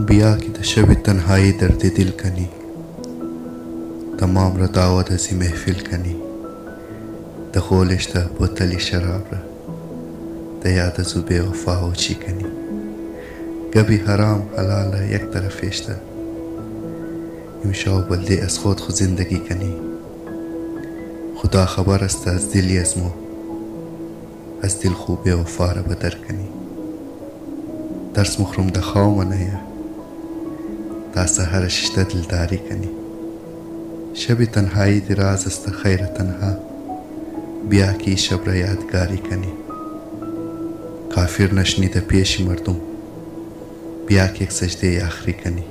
بیا کی د شب تنهایی درد دل کنی تمام را دعوت هسی محفل کنی د خولشته بوتلی شراب را د یاد زو بے وفا و چی کنی کبھی حرام حلال یک طرفشته امشاو بلده از خود زندگی کنی خدا خبر است از دلی از مو از دل خوب وفا را بدر کنی درس مخروم د خامنه یا تا سهر ششته دلداری کنی شب تنهایی دراز است خیر تنها بیا کی شب را یادگاری کنی کافر نشنیده پیش مردم بیا که یک سجده آخری کنی